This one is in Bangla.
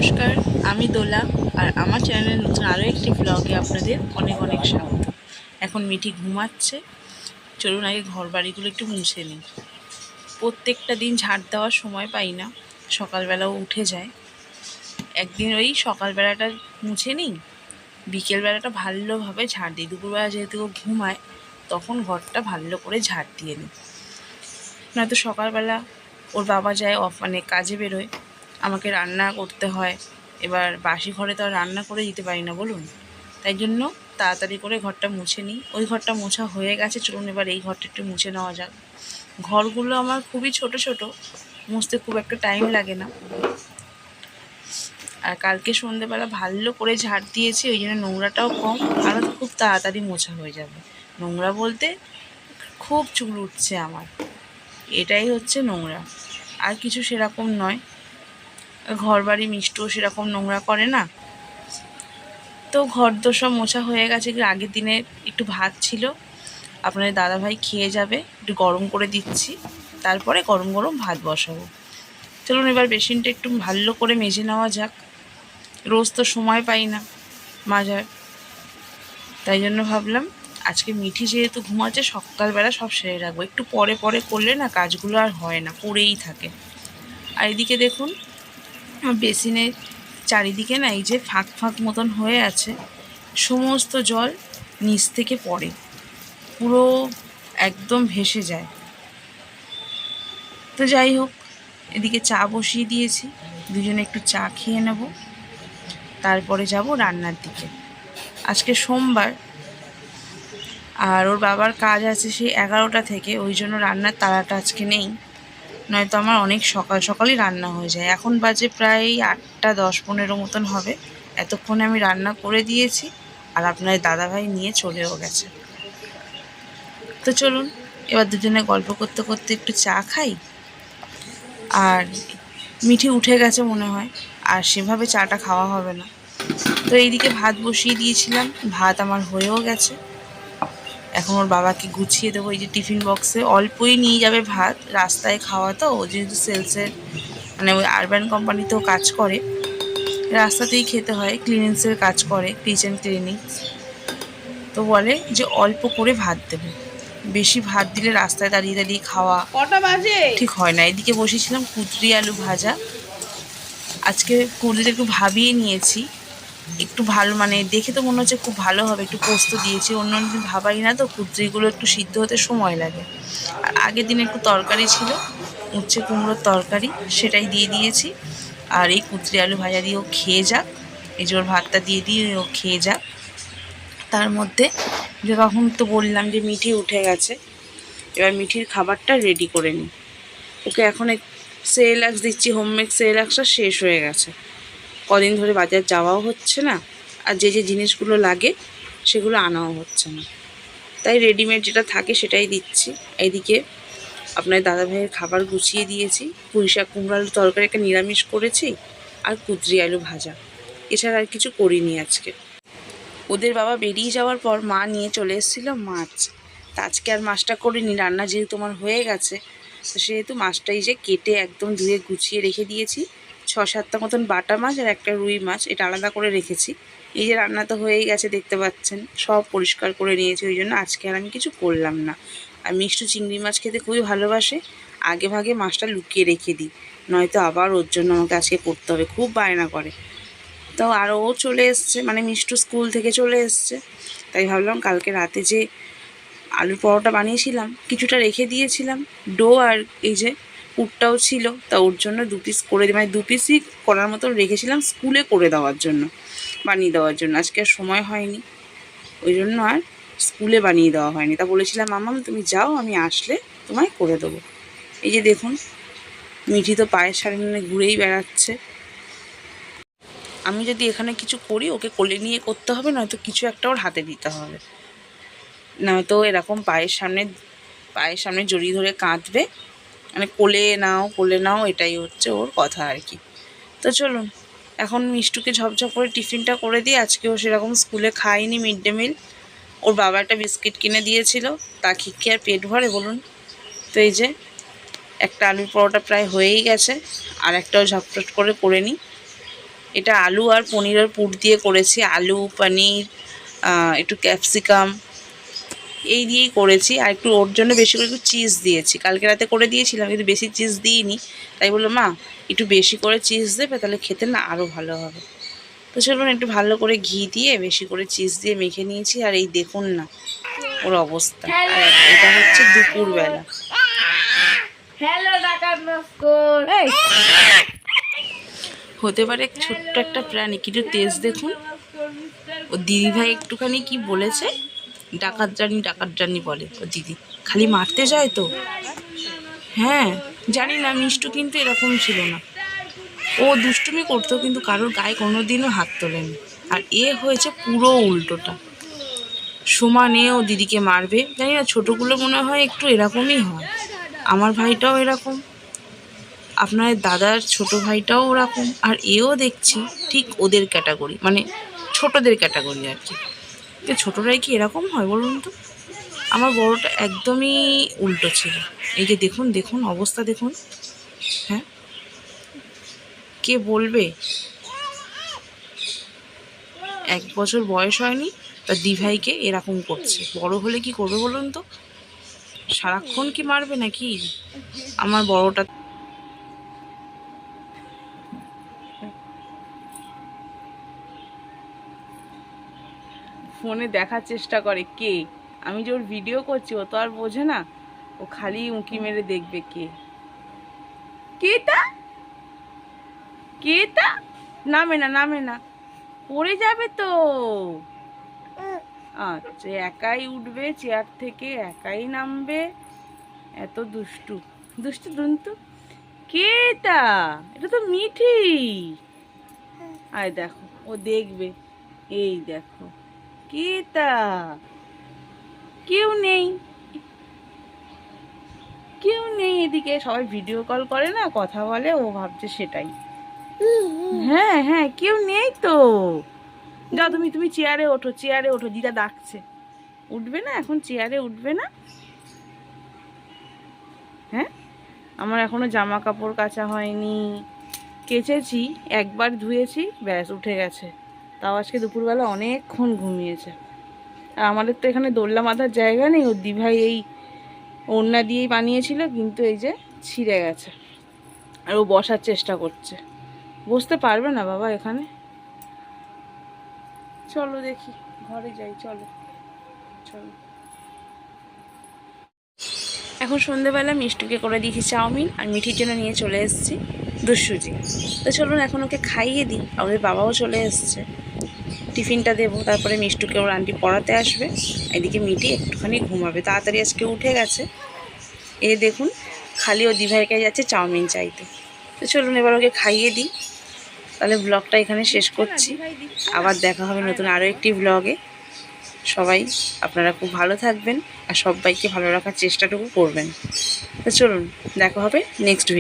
নমস্কার, আমি দোলা। আর আমার চ্যানেলের নতুন আরও একটি ব্লগে আপনাদের অনেক অনেক স্বাগত। এখন মিঠি ঘুমাচ্ছে। চলুন আগে ঘর বাড়িগুলো একটু মুছে নিই। প্রত্যেকটা দিন ঝাড় দেওয়ার সময় পাই না, সকালবেলাও উঠে যায়। একদিন ওই সকালবেলাটা মুছে নিই, বিকেলবেলাটা ভালোভাবে ঝাড় দিই। দুপুরবেলা যেহেতু ও ঘুমায়, তখন ঘরটা ভালো করে ঝাড় দিয়ে নিই। নয়তো সকালবেলা ওর বাবা যায় কাজে বেরোয়, আমাকে রান্না করতে হয়। এবার বাসি ঘরে তো আর রান্না করে দিতে পারি না বলুন। তাই জন্য তাড়াতাড়ি করে ঘরটা মুছে নিই। ওই ঘরটা মোছা হয়ে গেছে, চলুন এবার এই ঘরটা একটু মুছে নেওয়া যাক। ঘরগুলো আমার খুবই ছোট ছোট, মুছতে খুব একটা টাইম লাগে না। আর কালকে সন্ধ্যেবেলা ভালো করে ঝাড় দিয়েছি, ওই জন্য নোংরাটাও কম, আরও খুব তাড়াতাড়ি মোছা হয়ে যাবে। নোংরা বলতে খুব চুল উঠছে আমার, এটাই হচ্ছে নোংরা, আর কিছু সেরকম নয়। ঘর বাড়ি মিষ্টও সেরকম নোংরা করে না। তো ঘর তো সব মোছা হয়ে গেছে। আগের দিনে একটু ভাত ছিল, আপনাদের দাদাভাই খেয়ে যাবে, একটু গরম করে দিচ্ছি, তারপরে গরম গরম ভাত বসাবো। চলুন এবার বেসিনটা একটু ভালো করে মেজে নেওয়া যাক। রোজ তো সময় পাই না মাজার, তাই জন্য ভাবলাম আজকে মিঠি যেহেতু ঘুমাচ্ছে, সকালবেলা সব সেরে রাখবো। একটু পরে পরে করলে না কাজগুলো আর হয় না, পড়েই থাকে। আর এদিকে দেখুন, বেসিনের চারিদিকে না এই যে ফাঁক ফাঁক মতন হয়ে আছে, সমস্ত জল নিচ থেকে পড়ে, পুরো একদম ভেসে যায়। তো যাই হোক, এদিকে চা বসিয়ে দিয়েছি, দুজনে একটু চা খেয়ে নেব, তারপরে যাব রান্নার দিকে। আজকে সোমবার, আর ওর বাবার কাজ আছে সেই 11টা থেকে, ওই জন্য রান্নার তাড়াটা আজকে নেই। নয়তো আমার অনেক সকাল সকালই রান্না হয়ে যায়। এখন বাজে প্রায় 8টা 10-15 মতন হবে। এতক্ষণে আমি রান্না করে দিয়েছি, আর আপনার দাদাভাই নিয়ে চলেও গেছে। তো চলুন এবার দুজনে গল্প করতে করতে একটু চা খাই। আর মিঠি উঠে গেছে মনে হয়, আর সেভাবে চাটা খাওয়া হবে না। তো এইদিকে ভাত বসিয়ে দিয়েছিলাম, ভাত আমার হয়েও গেছে। এখন ওর বাবাকে গুছিয়ে দেবো। এই যে টিফিন বক্সে অল্পই নিয়ে যাবে ভাত, রাস্তায় খাওয়া তো, ও যেহেতু সেলসের ওই আরবান কোম্পানিতেও কাজ করে, রাস্তাতেই খেতে হয়, ক্লিনিক্সের কাজ করে, কিচেন ক্লিনিক্স। তো বলে যে অল্প করে ভাত দেবে, বেশি ভাত দিলে রাস্তায় দাঁড়িয়ে দাঁড়িয়ে খাওয়া কটা বাজে ঠিক হয় না। এদিকে বসেছিলাম কুঁদরি আলু ভাজা। আজকে কুঁদরিটা একটু ভাবিয়ে নিয়েছি, একটু ভালো দেখে তো মনে হচ্ছে খুব ভালো হবে, একটু পোস্ত দিয়েছি। অন্য দিন ভাবাই না তো, কুঁদরিগুলো একটু সিদ্ধ হতে সময় লাগে। আর আগের দিন একটু তরকারি ছিল, উচ্ছে কুমড়োর তরকারি, সেটাই দিয়ে দিয়েছি। আর এই কুঁদরি আলু ভাজা দিয়ে ও খেয়ে যাক, এই যে ওর ভাতটা দিয়ে দিয়ে ও খেয়ে যাক। তার মধ্যে যে তখন তো বললাম যে মিঠি উঠে গেছে, এবার মিঠির খাবারটা রেডি করে নিই। ওকে এখন সেরেলাক্স দিচ্ছি, হোমমেড সেরেলাক্সটা শেষ হয়ে গেছে, কদিন ধরে বাজার যাওয়াও হচ্ছে না, আর যে যে জিনিসগুলো লাগে সেগুলো আনাও হচ্ছে না, তাই রেডিমেড যেটা থাকে সেটাই দিচ্ছি। এইদিকে আপনার দাদাভাইয়ের খাবার গুছিয়ে দিয়েছি, পুঁই শাক কুমড়ো আলু তরকারি একটা নিরামিষ করেছি, আর কুঁদরি আলু ভাজা, এছাড়া আর কিছু করিনি আজকে। ওদের বাবা বেরিয়ে যাওয়ার পর মা নিয়ে চলে এসেছিলো মাছ, তা আজকে আর মাছটা করিনি, রান্না যেহেতু আমার হয়ে গেছে, তো সেহেতু মাছটাই যে কেটে একদম ধুয়ে গুছিয়ে রেখে দিয়েছি। 6-7টা মতন বাটা মাছ আর একটা রুই মাছ, এটা আলাদা করে রেখেছি। এই যে রান্না তো হয়েই গেছে দেখতে পাচ্ছেন, সব পরিষ্কার করে নিয়েছি, ওই জন্য আজকে আর আমি কিছু করলাম না। আর মিষ্টু চিংড়ি মাছ খেতে খুবই ভালোবাসে, আগে ভাগে মাছটা লুকিয়ে রেখে দিই, নয়তো আবার ওর জন্য আমাকে আজকে করতে হবে, খুব বায়না করে। তো আর ও চলে এসছে, মিষ্টু স্কুল থেকে চলে এসছে, তাই ভাবলাম কালকে রাতে যে আলুর পরোটা বানিয়েছিলাম, কিছুটা রেখে দিয়েছিলাম ডো, আর এই যে পুরটাও ছিল, তা ওর জন্য 2 পিস করে দিই, 2 পিসই করার মতো রেখেছিলাম স্কুলে করে দেওয়ার জন্য, বানিয়ে দেওয়ার জন্য। আজকে আর সময় হয়নি, ওই জন্য আর স্কুলে বানিয়ে দেওয়া হয়নি। তা বলেছিলাম মাম্মাম তুমি যাও, আমি আসলে তোমায় করে দেবো। এই যে দেখুন, মিঠি তো পায়ের সামনে নিয়ে ঘুরেই বেড়াচ্ছে। আমি যদি এখানে কিছু করি, ওকে কোলে নিয়ে করতে হবে, নয়তো কিছু একটা ওর হাতে দিতে হবে, নয়তো এরকম পায়ের সামনে জড়িয়ে ধরে কাঁদবে, কোলে নাও, এটাই হচ্ছে ওর কথা আর কি। তো চলুন এখন মিষ্টুকে ঝপঝপ করে টিফিনটা করে দিই। আজকে ও সেরকম স্কুলে খায়নি মিড ডে মিল, ওর বাবা একটা বিস্কিট কিনে দিয়েছিল, তা কি আর পেট ভরে বলুন। তো এই যে একটা আলুর পরোটা প্রায় হয়েই গেছে, আর একটাও ঝপঝপ করে নিই। এটা আলু আর পনিরের পুর দিয়ে করেছি, আলু পনির একটু ক্যাপসিকাম এই দিয়েই করেছি। আর একটু ওর জন্য বেশি করে একটু চিজ দিয়েছি, কালকে রাতে করে দিয়েছিলাম কিন্তু বেশি চিজ দিইনি, তাই বললো মা একটু বেশি করে চিজ দেবে, তাহলে খেতে না আরও ভালো হবে। তো চলুন একটু ভালো করে ঘি দিয়ে বেশি করে চিজ দিয়ে মেখে নিয়েছি। আর এই দেখুন না ওর অবস্থা। আর এটা হচ্ছে দুপুরবেলা। হতে পারে ছোট্ট একটা প্রাণী, কিন্তু তেজ দেখুন। ও দিদিভাই একটুখানি কি বলেছে, ডাকাত জানি বলে ও দিদি, খালি মারতে যায় তো। হ্যাঁ জানি না, মিষ্টু কিন্তু এরকম ছিল না, ও দুষ্টুমি করতো কিন্তু কারোর গায়ে কোনোদিনও হাত তোলেনি। আর এ হয়েছে পুরো উল্টোটা, সমানে ও দিদিকে মারবে। জানি না, ছোটোগুলো মনে হয় একটু এরকমই হয়। আমার ভাইটাও এরকম, আপনার দাদার ছোট ভাইটাও ওরকম, আর এও দেখছি ঠিক ওদের ক্যাটাগরি, মানে ছোটদের ক্যাটাগরি আর কি। ছোটরাই কি এরকম হয় বলুন তো? আমার বড়টা একদমই উল্টো ছিল। এই যে দেখুন দেখুন অবস্থা দেখুন। হ্যাঁ, কে বলবে 1 বছর বয়স হয়নি তার দিভাইকে এরকম করছে, বড় হলে কি করবে বলুন তো? সারাক্ষণ কি মারবে নাকি আমার বড়টা? ফোনে দেখার চেষ্টা করে কে, আমি যে ওর ভিডিও করছি ও তো আর বোঝে না, ও খালি উঁকি মেরে দেখবে কে তা কে তা। নামে না পড়ে যাবে তো। আচ্ছা, একাই উঠবে চেয়ার থেকে, একাই নামবে, এত দুষ্টু দুষ্টু দুন্তু। কে তা? এটা তো মিঠি। আয় দেখো ও দেখবে, এই দেখো কে তা। কেউ নেই এদিকে, সবাই ভিডিও কল করে না, কথা বলে, ও ভাবছে সেটাই। হ্যাঁ কেউ নেই তো। যাও তুমি চেয়ারে ওঠো, দিদা ডাকছে। উঠবে না এখন, চেয়ারে উঠবে না? হ্যাঁ, আমার এখনো জামা কাপড় কাচা হয়নি, কেচেছি, একবার ধুয়েছি, ব্যাস উঠে গেছে। তাও আজকে দুপুরবেলা অনেকক্ষণ ঘুমিয়েছে। আর আমাদের তো এখানে দোল্লা মাথার জায়গা নেই, ওর দিভাই এই ওড়না দিয়েই বানিয়েছিল, কিন্তু এই যে ছিঁড়ে গেছে। আর ও বসার চেষ্টা করছে, বসতে পারবে না বাবা এখানে। চলো দেখি ঘরে যাই, চলো। এখন সন্ধেবেলা মিষ্টুকে করে দিয়েছি চাউমিন, আর মিঠির জন্য নিয়ে চলে এসেছি দুধসুজি। তো চলুন এখন ওকে খাইয়ে দিই। আমাদের বাবাও চলে এসছে, টিফিনটা দেবো, তারপরে মিষ্টুকে ওর আন্টি পড়াতে আসবে। এদিকে মিঠি একটুখানি ঘুমাবে, তাড়াতাড়ি আজকে উঠে গেছে। এ দেখুন খালি ও দিভাইকে যাচ্ছে চাউমিন চাইতে। তো চলুন এবার ওকে খাইয়ে দিই, তাহলে ব্লগটা এখানে শেষ করছি। আবার দেখা হবে নতুন আরও একটি ব্লগে। সবাই আপনারা খুব ভালো থাকবেন আর সবাইকে ভালো রাখার চেষ্টাটুকু করবেন। তো চলুন দেখা হবে নেক্সট ভিডিও।